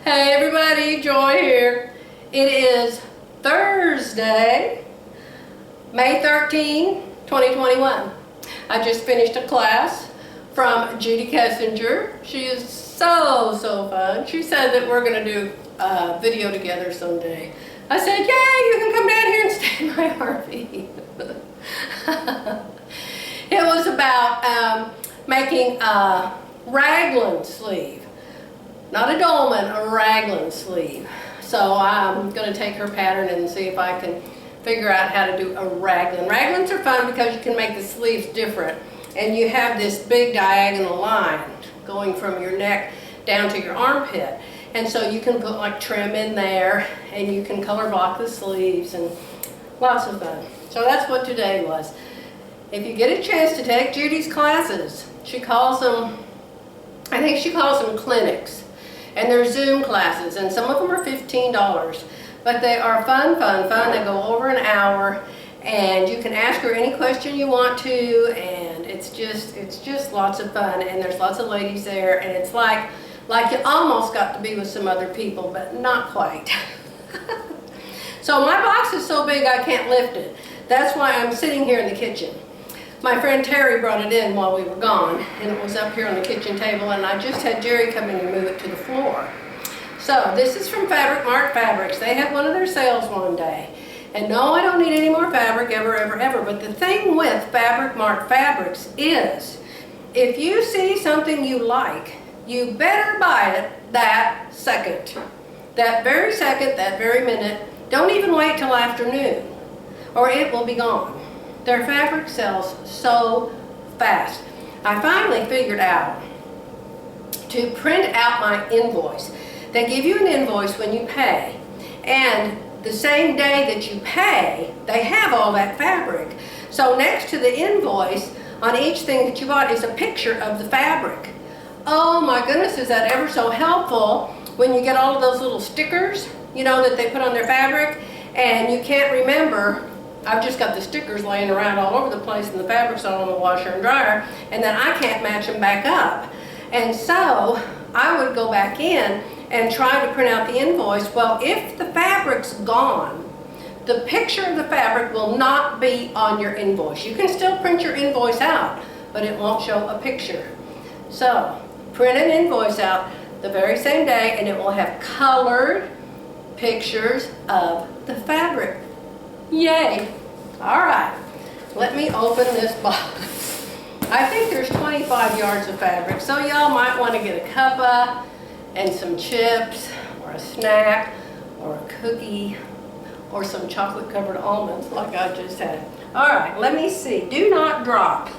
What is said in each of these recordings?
Hey everybody, Joy here. It is Thursday, May 13, 2021. I just finished a class from Judy Kessinger. She is so fun. She said that we're going to do a video together someday. I said, yeah, you can come down here and stay in my RV. It was about making a raglan sleeve. Not a dolman, a raglan sleeve. So I'm going to take her pattern and see if I can figure out how to do a raglan. Raglans are fun because you can make the sleeves different. And you have this big diagonal line going from your neck down to your armpit. And so you can put like trim in there and you can color block the sleeves and lots of fun. So that's what today was. If you get a chance to take Judy's classes, she calls them, I think she calls them clinics. And they're Zoom classes, and some of them are $15. But they are fun. They go over an hour, and you can ask her any question you want to, and it's just lots of fun. And there's lots of ladies there, and it's like you almost got to be with some other people, but not quite. So my box is so big I can't lift it. That's why I'm sitting here in the kitchen. My friend Terry brought it in while we were gone, and it was up here on the kitchen table, and I just had Jerry come in and move it to the floor. So this is from Mart Fabrics. They had one of their sales one day. And no, I don't need any more fabric ever. But the thing with Mart Fabrics is, if you see something you like, you better buy it that second. That very second, that very minute. Don't even wait till afternoon, or it will be gone. Their fabric sells so fast. I finally figured out to print out my invoice. They give you an invoice when you pay, and the same day that you pay, they have all that fabric. So next to the invoice on each thing that you bought is a picture of the fabric. Oh my goodness, is that ever so helpful when you get all of those little stickers, you know, that they put on their fabric, and you can't remember. I've just got the stickers laying around all over the place and the fabric's all in the washer and dryer, and then I can't match them back up. And so I would go back in and try to print out the invoice. Well, if the fabric's gone, the picture of the fabric will not be on your invoice. You can still print your invoice out, but it won't show a picture. So print an invoice out the very same day, and it will have colored pictures of the fabric. Yay! Alright, let me open this box. I think there's 25 yards of fabric, so y'all might want to get a cuppa and some chips, or a snack, or a cookie, or some chocolate covered almonds like I just had. Alright, let me see. Do not drop.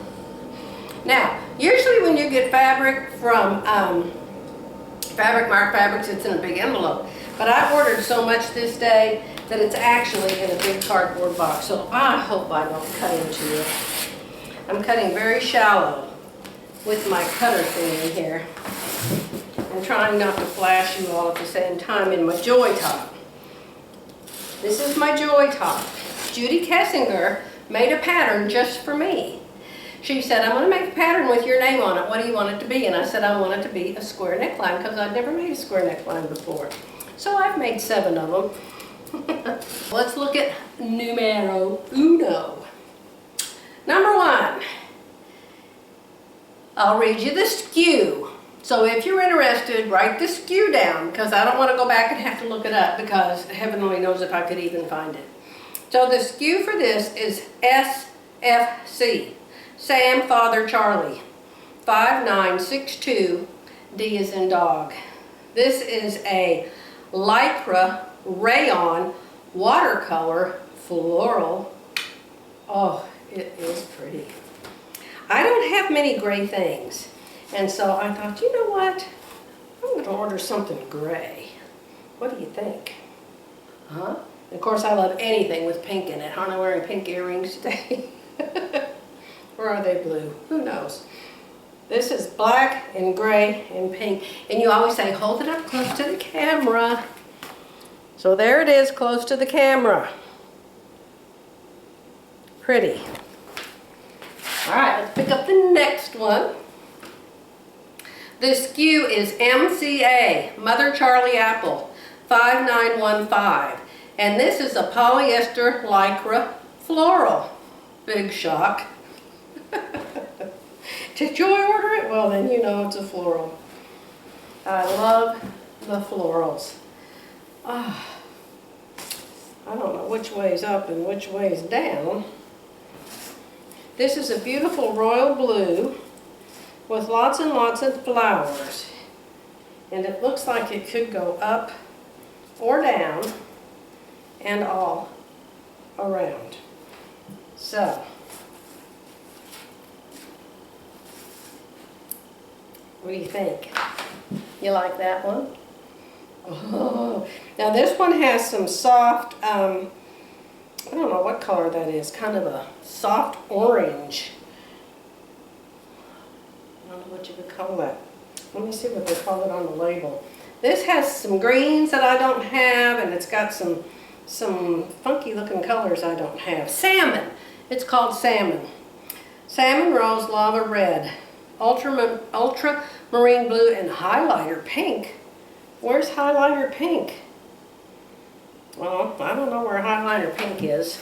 Now, usually when you get fabric from Mart Fabrics, it's in a big envelope. But I ordered so much this day that it's actually in a big cardboard box, so I hope I don't cut into it. I'm cutting very shallow with my cutter thing in here. I'm trying not to flash you all at the same time in my Joy Top. This is my Joy Top. Judy Kessinger made a pattern just for me. She said, I'm going to make a pattern with your name on it. What do you want it to be? And I said, I want it to be a square neckline because I've never made a square neckline before. So I've made 7 of them. Let's look at numero uno. Number 1. I'll read you the SKU. So if you're interested, write the SKU down because I don't want to go back and have to look it up because heaven only knows if I could even find it. So the SKU for this is SFC. Sam Father Charlie. 5962 D as in dog. This is a lycra rayon watercolor floral. Oh, it is pretty. I don't have many gray things, and so I thought, you know what, I'm going to order something gray. What do you think? Huh? Of course, I love anything with pink in it. Aren't I wearing pink earrings today? Or are they blue? Who knows? This is black and gray and pink. And you always say, hold it up close to the camera. So there it is, close to the camera. Pretty. All right, let's pick up the next one. This SKU is MCA, Mother Charlie Apple, 5915. And this is a polyester lycra floral. Big shock. Did Joy order it? Well, then you know it's a floral. I love the florals. I don't know which way's up and which way's down. This is a beautiful royal blue with lots and lots of flowers. And it looks like it could go up or down and all around. So, what do you think? You like that one? Oh, now this one has some soft, I don't know what color that is, kind of a soft orange. I don't know what you would call that. Let me see what they call it on the label. This has some greens that I don't have, and it's got some funky looking colors I don't have. Salmon. It's called salmon. Salmon rose, lava red, ultramarine blue, and highlighter pink. Where's highlighter pink? Well, I don't know where highlighter pink is.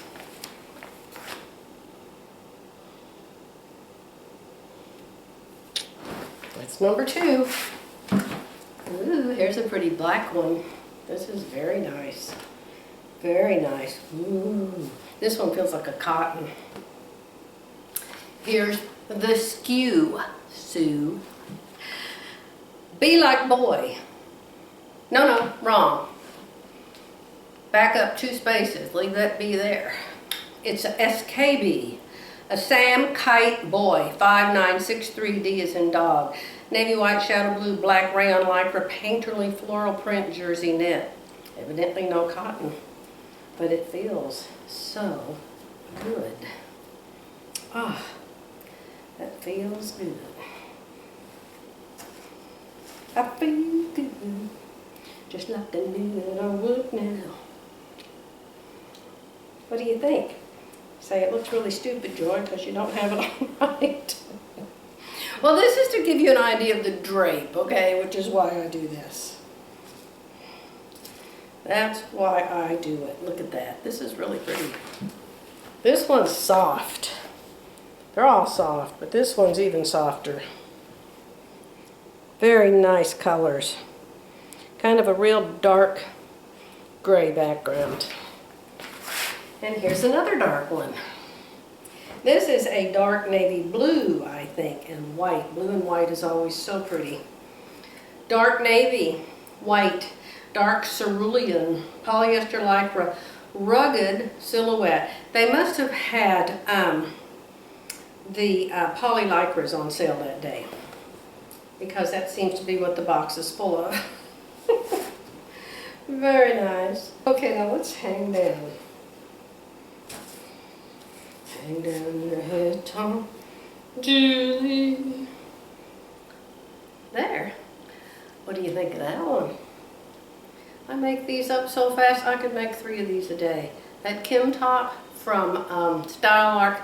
That's number 2. Ooh, here's a pretty black one. This is very nice. Very nice. Ooh, this one feels like a cotton. Here's the SKU, Sue. Be like boy. No, wrong. Back up 2 spaces. Leave that B there. It's a SKB. A Sam Kite Boy, 5963D as in dog. Navy white, shadow blue, black rayon lycra, painterly floral print jersey knit. Evidently no cotton, but it feels so good. Ah, that feels good. I feel good, just like I knew that I would now. What do you think? Say it looks really stupid, Joy, because you don't have it on right. Well, this is to give you an idea of the drape, okay, which is why I do this. That's why I do it. Look at that. This is really pretty. This one's soft. They're all soft, but this one's even softer. Very nice colors. Kind of a real dark gray background. And here's another dark one. This is a dark navy blue, I think, and white. Blue and white is always so pretty. Dark navy, white, dark cerulean, polyester lycra, rugged silhouette. They must have had the poly lycras on sale that day, because that seems to be what the box is full of. Very nice. Okay, now let's hang down. Hang down your head, Tom. Julie. There. What do you think of that one? I make these up so fast I could make 3 of these a day. That Kim top from Style Arc,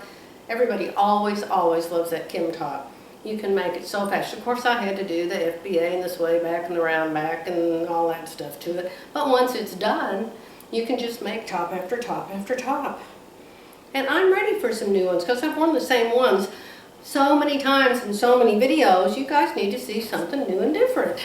everybody always loves that Kim top. You can make it so fast. Of course I had to do the FBA and the sway back and the round back and all that stuff to it. But once it's done, you can just make top after top after top. And I'm ready for some new ones because I've worn the same ones so many times in so many videos. You guys need to see something new and different.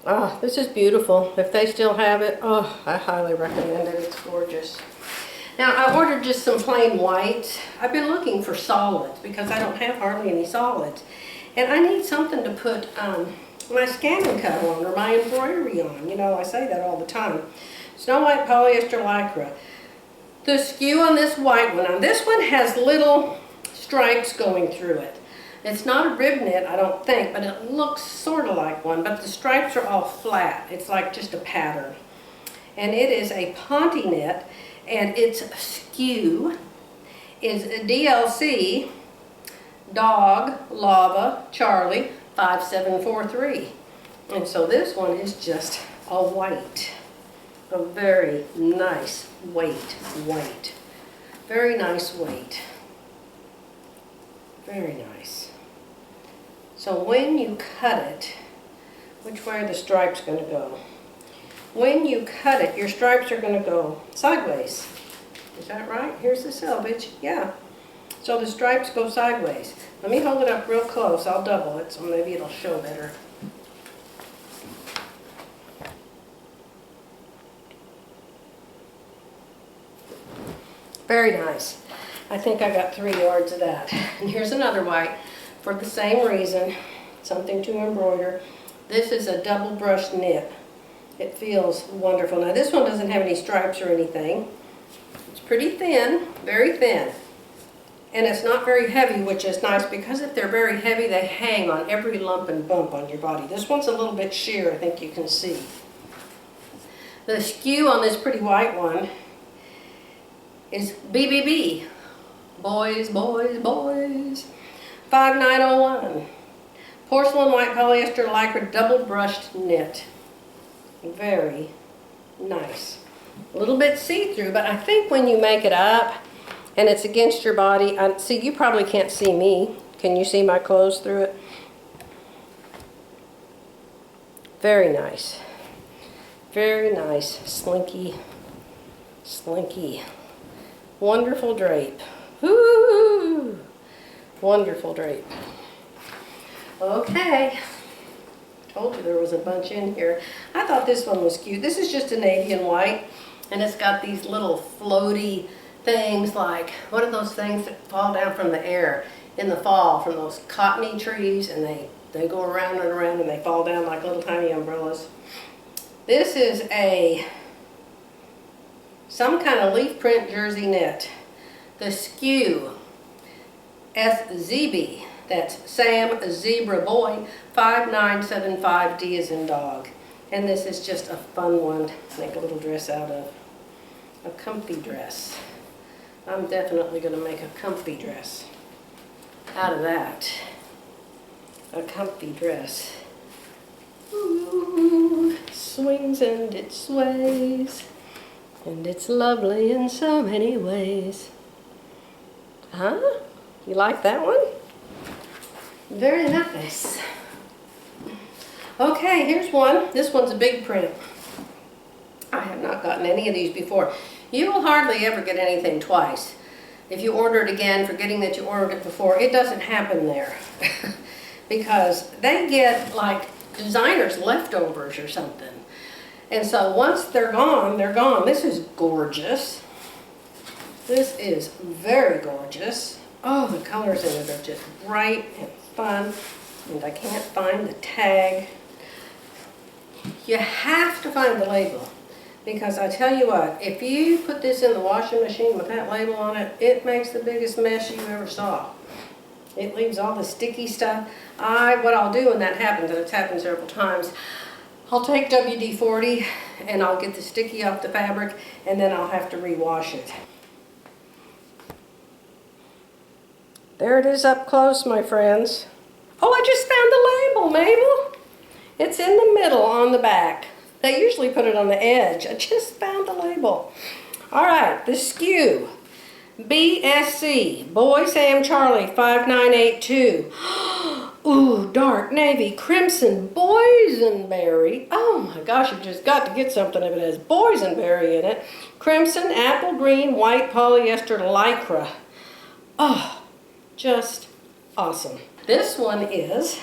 Ah, this is beautiful. If they still have it, oh, I highly recommend it. It's gorgeous. Now, I ordered just some plain white. I've been looking for solids because I don't have hardly any solids. And I need something to put my scan and cut on, or my embroidery on. You know, I say that all the time. Snow White polyester lycra. The SKU on this white one, this one has little stripes going through it. It's not a rib knit, I don't think, but it looks sort of like one, but the stripes are all flat. It's like just a pattern. And it is a Ponte knit, and its SKU is DLC Dog Lava Charlie 5743. And so this one is just a white. A very nice white. Very nice weight. Very nice. So when you cut it, which way are the stripes going to go? When you cut it, your stripes are going to go sideways. Is that right? Here's the selvage. Yeah. So the stripes go sideways. Let me hold it up real close. I'll double it so maybe it'll show better. Very nice. I think I got 3 yards of that. And here's another white for the same reason. Something to embroider. This is a double brush knit. It feels wonderful. Now this one doesn't have any stripes or anything. It's pretty thin, very thin. And it's not very heavy, which is nice because if they're very heavy, they hang on every lump and bump on your body. This one's a little bit sheer, I think you can see. The skew on this pretty white one is BBB. Boys, boys, boys. 5901. Porcelain white polyester lycra double brushed knit. Very nice. A little bit see-through, but I think when you make it up and it's against your body, see, you probably can't see me. Can you see my clothes through it? Very nice. Very nice. Slinky, slinky. Wonderful drape. Woo! Wonderful drape. Okay. Told you there was a bunch in here. I thought this one was cute. This is just a navy and white, and it's got these little floaty things like, what are those things that fall down from the air in the fall from those cottony trees, and they go around and around and they fall down like little tiny umbrellas. This is some kind of leaf print jersey knit. The skew, SZB. That's Sam Zebra Boy, 5975, D as in dog. And this is just a fun one to make a little dress out of. A comfy dress. I'm definitely going to make a comfy dress out of that. A comfy dress. Ooh, swings and it sways. And it's lovely in so many ways. Huh? You like that one? Very nice. Okay, here's one. This one's a big print. I have not gotten any of these before. You will hardly ever get anything twice. If you order it again, forgetting that you ordered it before, it doesn't happen there. Because they get like designers' leftovers or something. And so once they're gone, they're gone. This is gorgeous. This is very gorgeous. Oh, the colors in it are just bright and fun, and I can't find the tag. You have to find the label, because I tell you what, if you put this in the washing machine with that label on it, it makes the biggest mess you ever saw. It leaves all the sticky stuff. What I'll do when that happens, and it's happened several times, I'll take WD-40 and I'll get the sticky off the fabric, and then I'll have to rewash it. There it is up close, my friends. Oh, I just found the label, Mabel. It's in the middle on the back. They usually put it on the edge. I just found the label. All right, the skew. BSC, Boy Sam Charlie, 5982. Ooh, dark navy, crimson, boysenberry. Oh my gosh, you've just got to get something if it has boysenberry in it. Crimson, apple green, white polyester lycra. Oh, just awesome. This one is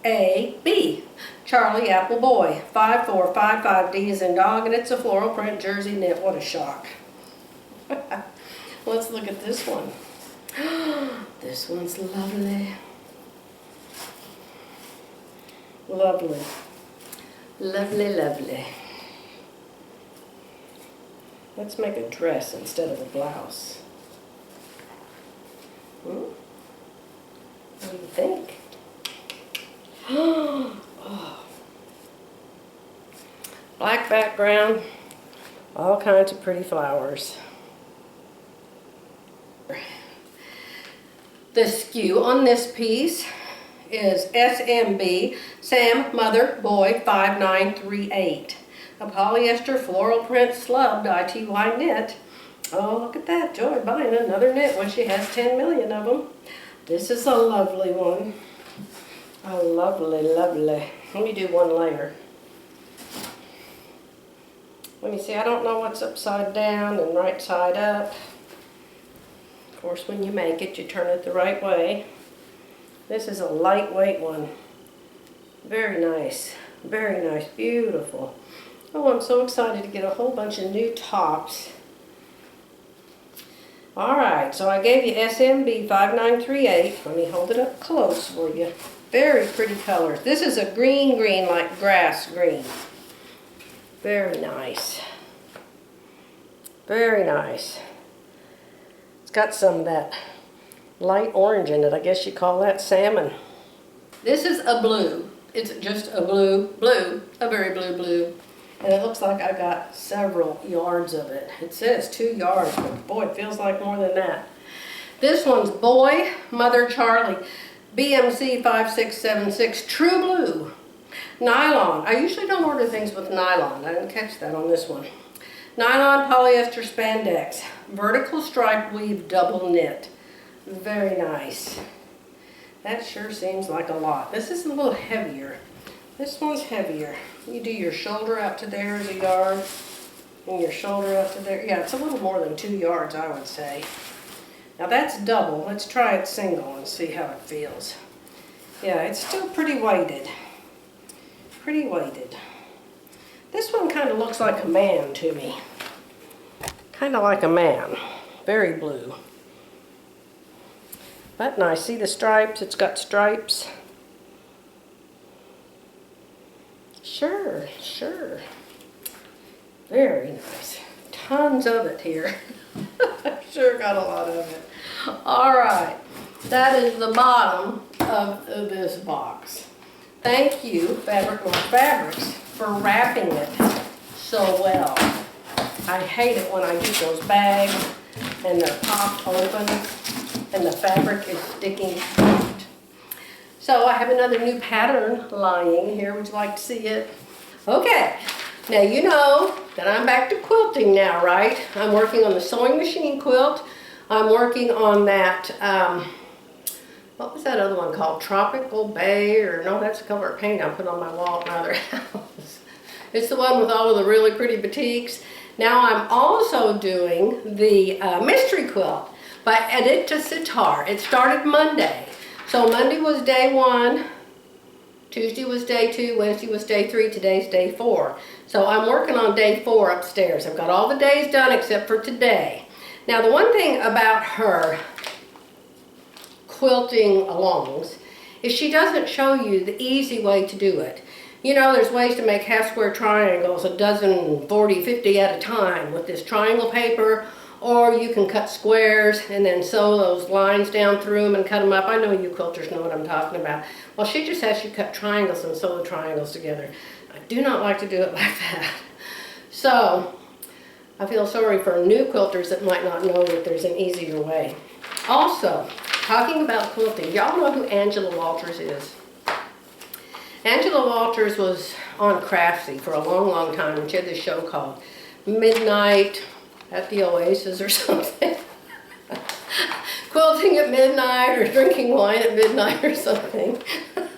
CAB, Charlie Apple Boy, 5455, D as in dog, and it's a floral print jersey knit. What a shock. Let's look at this one. This one's lovely. Lovely. Lovely, lovely. Let's make a dress instead of a blouse. What do you think? Oh. Black background, all kinds of pretty flowers. The skew on this piece is SMB, Sam Mother Boy 5938. A polyester floral print slub ITY knit. Oh, look at that. Joy buying another knit when she has 10 million of them. This is a lovely one. A lovely, lovely. Let me do one layer. Let me see. I don't know what's upside down and right side up. Of course, when you make it, you turn it the right way. This is a lightweight one. Very nice. Very nice. Beautiful. Oh, I'm so excited to get a whole bunch of new tops. Alright, so I gave you SMB 5938. Let me hold it up close for you. Very pretty colors. This is a green like grass green. Very nice. Very nice. It's got some of that light orange in it. I guess you call that salmon. This is a blue. It's just a blue, a very blue. And it looks like I got several yards of it. It says 2 yards, but boy, it feels like more than that. This one's Boy, Mother Charlie, BMC 5676, True Blue. Nylon. I usually don't order things with nylon. I didn't catch that on this one. Nylon polyester spandex. Vertical stripe weave double knit. Very nice. That sure seems like a lot. This is a little heavier. This one's heavier. You do your shoulder out to there as a yard, and your shoulder out to there. Yeah, it's a little more than 2 yards, I would say. Now that's double. Let's try it single and see how it feels. Yeah, it's still pretty weighted. Pretty weighted. This one kind of looks like a man to me. Kind of like a man. Very blue. But nice. See the stripes? It's got stripes. Sure. Very nice. Tons of it here. I've sure got a lot of it. Alright, that is the bottom of this box. Thank you, Fabric More Fabrics, for wrapping it so well. I hate it when I get those bags and they're popped open and the fabric is sticking out. So I have another new pattern lying here. Would you like to see it? Okay. Now you know that I'm back to quilting now, right? I'm working on the sewing machine quilt. I'm working on that, what was that other one called? Tropical Bay, or no, that's the color of paint I put on my wall at my other house. It's the one with all of the really pretty batiks. Now I'm also doing the mystery quilt by Edit to Sitar. It started Monday. So Monday was day 1, Tuesday was day 2, Wednesday was day 3, today's day 4. So I'm working on day 4 upstairs. I've got all the days done except for today. Now the one thing about her quilting alongs is she doesn't show you the easy way to do it. You know, there's ways to make half square triangles, a dozen, 40, 50 at a time with this triangle paper, or you can cut squares and then sew those lines down through them and cut them up. I know you quilters know what I'm talking about. Well, she just has you cut triangles and sew the triangles together. I do not like to do it like that. So, I feel sorry for new quilters that might not know that there's an easier way. Also, talking about quilting, y'all know who Angela Walters is? Angela Walters was on Craftsy for a long time. She had this show called Midnight at the Oasis or something. Quilting at midnight or drinking wine at midnight or something.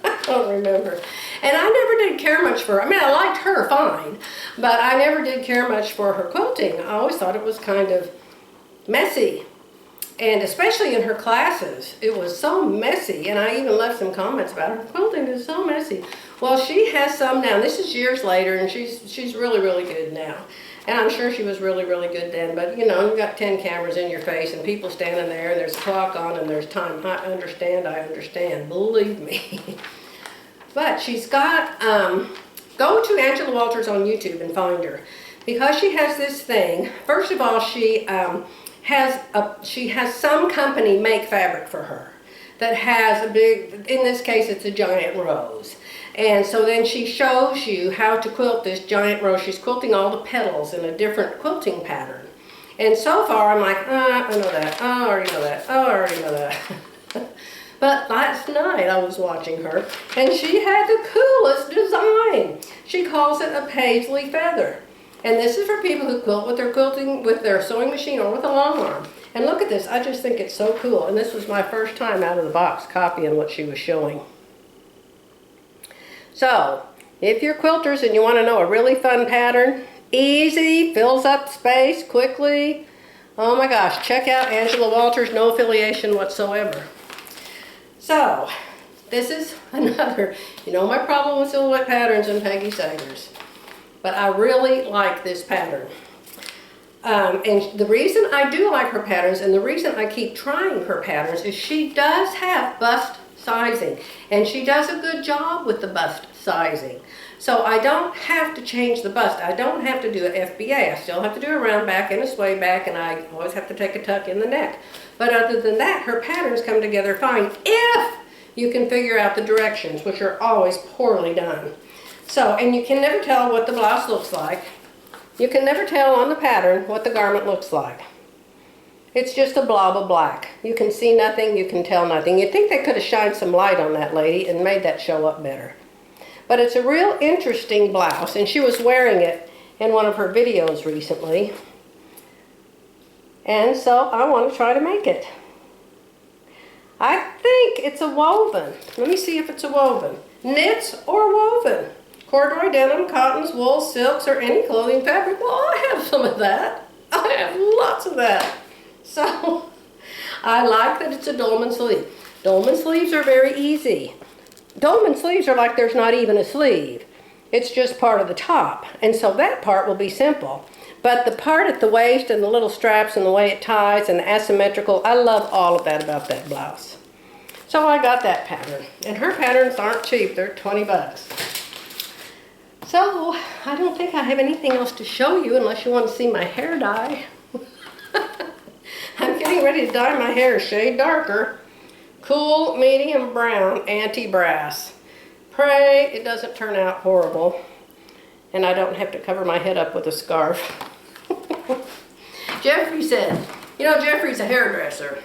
I don't remember. And I never did care much for her. I mean, I liked her fine, but I never did care much for her quilting. I always thought it was kind of messy. And especially in her classes, it was so messy. And I even left some comments about her quilting is so messy. Well, she has some now. This is years later, and she's really good now. And I'm sure she was really good then. But, you know, you've got 10 cameras in your face and people standing there, and there's a clock on, and there's time. I understand. Believe me. But she's got, go to Angela Walters on YouTube and find her. Because she has this thing, first of all, she has some company make fabric for her that has a big, in this case it's a giant rose. And so then she shows you how to quilt this giant rose. She's quilting all the petals in a different quilting pattern. And so far I'm like, I know that, I already know that, I already know that. But last night I was watching her and she had the coolest design. She calls it a paisley feather. And this is for people who quilt with their quilting, with their sewing machine or with a long arm. And look at this, I just think it's so cool. And this was my first time out of the box copying what she was showing. So, if you're quilters and you want to know a really fun pattern, easy, fills up space quickly, oh my gosh, check out Angela Walters, no affiliation whatsoever. So, this is another, you know my problem with silhouette patterns and Peggy Sagers. But I really like this pattern. And the reason I do like her patterns and the reason I keep trying her patterns is she does have bust sizing. And she does a good job with the bust sizing. So I don't have to change the bust. I don't have to do an FBA. I still have to do a round back and a sway back, and I always have to take a tuck in the neck. But other than that, her patterns come together fine if you can figure out the directions, which are always poorly done. So, and you can never tell what the blouse looks like. You can never tell on the pattern what the garment looks like. It's just a blob of black. You can see nothing, you can tell nothing. You'd think they could have shined some light on that lady and made that show up better. But it's a real interesting blouse, and she was wearing it in one of her videos recently. And so I want to try to make it. I think it's a woven. Let me see if it's a woven. Knits or woven. Corduroy, denim, cottons, wool, silks, or any clothing fabric. Well, I have some of that. I have lots of that. So, I like that it's a dolman sleeve. Dolman sleeves are very easy. Dolman sleeves are like there's not even a sleeve. It's just part of the top. And so that part will be simple. But the part at the waist and the little straps and the way it ties and the asymmetrical, I love all of that about that blouse. So I got that pattern. And her patterns aren't cheap. They're 20 bucks. So, I don't think I have anything else to show you unless you want to see my hair dye. I'm getting ready to dye my hair a shade darker. Cool, medium brown, anti-brass. Pray it doesn't turn out horrible. And I don't have to cover my head up with a scarf. Jeffrey said, you know, Jeffrey's a hairdresser.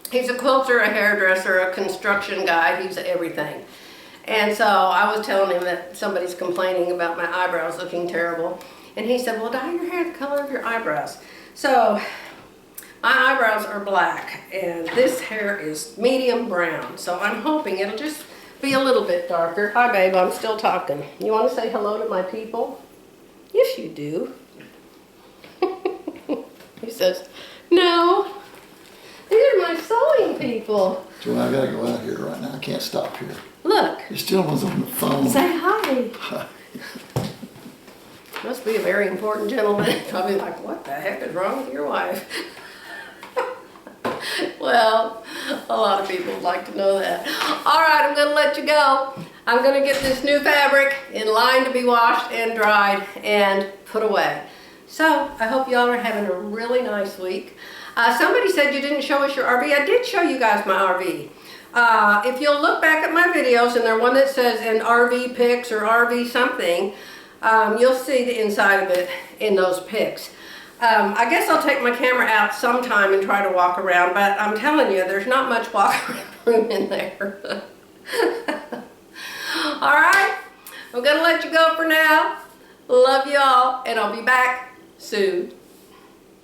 He's a quilter, a hairdresser, a construction guy. He's everything. And so I was telling him that somebody's complaining about my eyebrows looking terrible. And he said, well, dye your hair the color of your eyebrows. So my eyebrows are black and this hair is medium brown. So I'm hoping it'll just be a little bit darker. Hi, babe, I'm still talking. You want to say hello to my people? Yes, you do. He says, no. These are my sewing people. Joanne, I gotta go out here right now. I can't stop here. Look. This gentleman's on the phone. Say hi. Hi. Must be a very important gentleman. Probably like, what the heck is wrong with your wife? Well, a lot of people would like to know that. All right, I'm going to let you go. I'm going to get this new fabric in line to be washed and dried and put away. So, I hope y'all are having a really nice week. Somebody said you didn't show us your RV. I did show you guys my RV. If you'll look back at my videos, and there's one that says an RV pics or RV something, you'll see the inside of it in those pics. I guess I'll take my camera out sometime and try to walk around, but I'm telling you, there's not much walk around room in there. All right, I'm going to let you go for now. Love you all, and I'll be back soon.